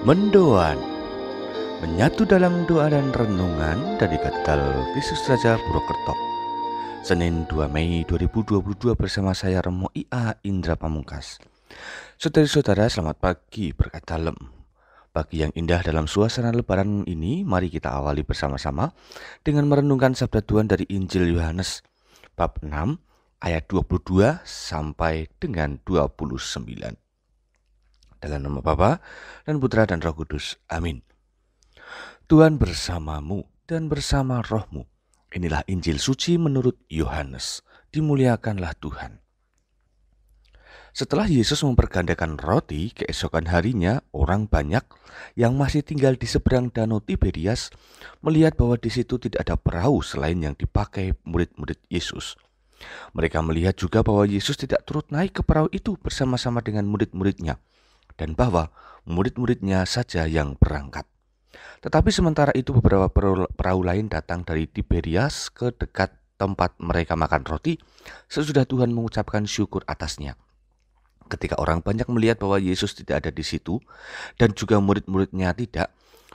Mendoan, menyatu dalam doa dan renungan dari Katedral Kristus Raja Purwokerto. Senin 2 Mei 2022 bersama saya Romo IA Indra Pamungkas. Saudara-saudara, selamat pagi berkat dalam. Pagi yang indah dalam suasana lebaran ini, mari kita awali bersama-sama dengan merenungkan sabda Tuhan dari Injil Yohanes bab 6 ayat 22 sampai dengan 29. Dalam nama Bapa dan Putra dan Roh Kudus. Amin. Tuhan bersamamu dan bersama rohmu. Inilah Injil suci menurut Yohanes. Dimuliakanlah Tuhan. Setelah Yesus mempergandakan roti, keesokan harinya orang banyak yang masih tinggal di seberang danau Tiberias melihat bahwa di situ tidak ada perahu selain yang dipakai murid-murid Yesus. Mereka melihat juga bahwa Yesus tidak turut naik ke perahu itu bersama-sama dengan murid-muridnya, dan bahwa murid-muridnya saja yang berangkat. Tetapi sementara itu beberapa perahu lain datang dari Tiberias ke dekat tempat mereka makan roti sesudah Tuhan mengucapkan syukur atasnya. Ketika orang banyak melihat bahwa Yesus tidak ada di situ dan juga murid-muridnya tidak,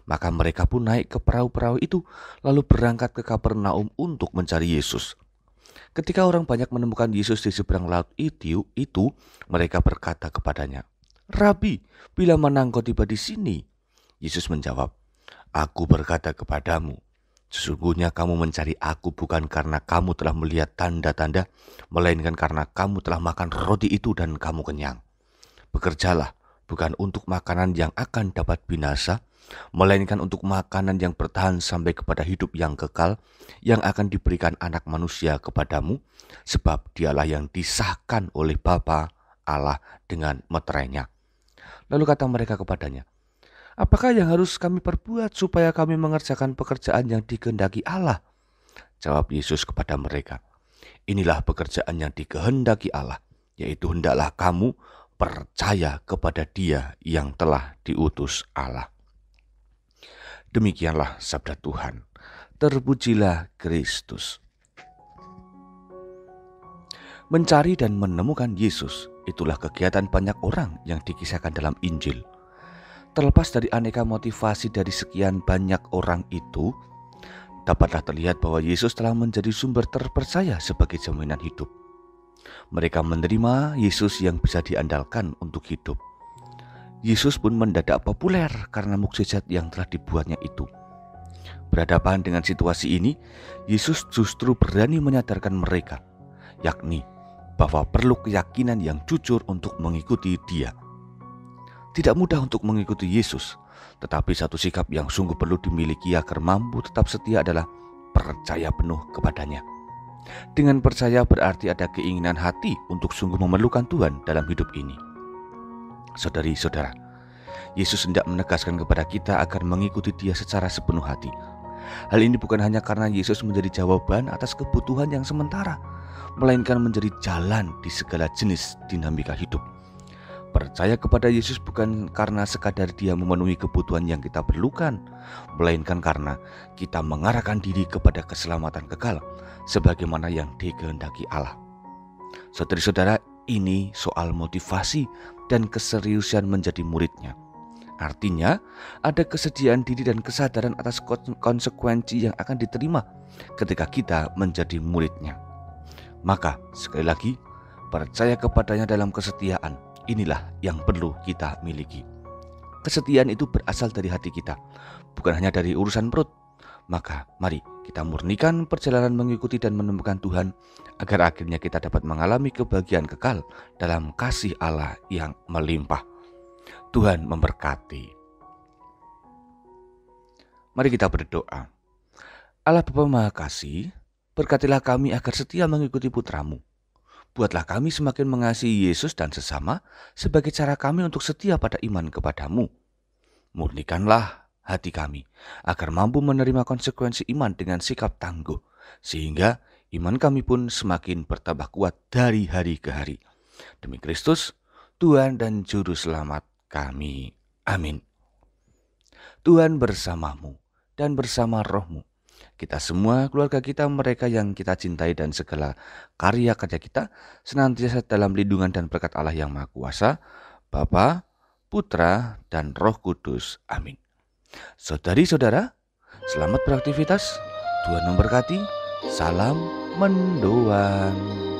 maka mereka pun naik ke perahu-perahu itu lalu berangkat ke Kapernaum untuk mencari Yesus. Ketika orang banyak menemukan Yesus di seberang laut itu mereka berkata kepadanya, "Rabi, bila mana engkau tiba di sini?" Yesus menjawab, "Aku berkata kepadamu, sesungguhnya kamu mencari aku bukan karena kamu telah melihat tanda-tanda, melainkan karena kamu telah makan roti itu dan kamu kenyang. Bekerjalah bukan untuk makanan yang akan dapat binasa, melainkan untuk makanan yang bertahan sampai kepada hidup yang kekal, yang akan diberikan Anak Manusia kepadamu, sebab dialah yang disahkan oleh Bapa Allah dengan meterainya." Lalu kata mereka kepadanya, "Apakah yang harus kami perbuat supaya kami mengerjakan pekerjaan yang dikehendaki Allah?" Jawab Yesus kepada mereka, "Inilah pekerjaan yang dikehendaki Allah, yaitu hendaklah kamu percaya kepada Dia yang telah diutus Allah." Demikianlah sabda Tuhan. Terpujilah Kristus. Mencari dan menemukan Yesus, itulah kegiatan banyak orang yang dikisahkan dalam Injil. Terlepas dari aneka motivasi dari sekian banyak orang itu, dapatlah terlihat bahwa Yesus telah menjadi sumber terpercaya sebagai jaminan hidup. Mereka menerima Yesus yang bisa diandalkan untuk hidup. Yesus pun mendadak populer karena mukjizat yang telah dibuatnya itu. Berhadapan dengan situasi ini, Yesus justru berani menyadarkan mereka, yakni bahwa perlu keyakinan yang jujur untuk mengikuti Dia. Tidak mudah untuk mengikuti Yesus, tetapi satu sikap yang sungguh perlu dimiliki agar mampu tetap setia adalah percaya penuh kepadanya. Dengan percaya berarti ada keinginan hati untuk sungguh memerlukan Tuhan dalam hidup ini. Saudari-saudara, Yesus hendak menegaskan kepada kita agar mengikuti Dia secara sepenuh hati. Hal ini bukan hanya karena Yesus menjadi jawaban atas kebutuhan yang sementara, melainkan menjadi jalan di segala jenis dinamika hidup. Percaya kepada Yesus bukan karena sekadar Dia memenuhi kebutuhan yang kita perlukan, melainkan karena kita mengarahkan diri kepada keselamatan kekal, sebagaimana yang dikehendaki Allah. Saudari-saudara, ini soal motivasi dan keseriusan menjadi murid-Nya. Artinya, ada kesediaan diri dan kesadaran atas konsekuensi yang akan diterima ketika kita menjadi murid-Nya. Maka, sekali lagi, percaya kepadanya dalam kesetiaan, inilah yang perlu kita miliki. Kesetiaan itu berasal dari hati kita, bukan hanya dari urusan perut. Maka, mari kita murnikan perjalanan mengikuti dan menemukan Tuhan, agar akhirnya kita dapat mengalami kebahagiaan kekal dalam kasih Allah yang melimpah. Tuhan memberkati. Mari kita berdoa. Allah Bapa Maha Kasih, berkatilah kami agar setia mengikuti Putra-Mu. Buatlah kami semakin mengasihi Yesus dan sesama sebagai cara kami untuk setia pada iman kepada-Mu. Murnikanlah hati kami agar mampu menerima konsekuensi iman dengan sikap tangguh, sehingga iman kami pun semakin bertambah kuat dari hari ke hari. Demi Kristus, Tuhan dan Juru Selamat kami. Amin. Tuhan bersamamu dan bersama rohmu. Kita semua, keluarga kita, mereka yang kita cintai dan segala karya-karya kita senantiasa dalam lindungan dan berkat Allah yang Maha Kuasa, Bapa Putra, dan Roh Kudus. Amin. Saudari-saudara, selamat beraktivitas. Tuhan memberkati. Salam mendoan.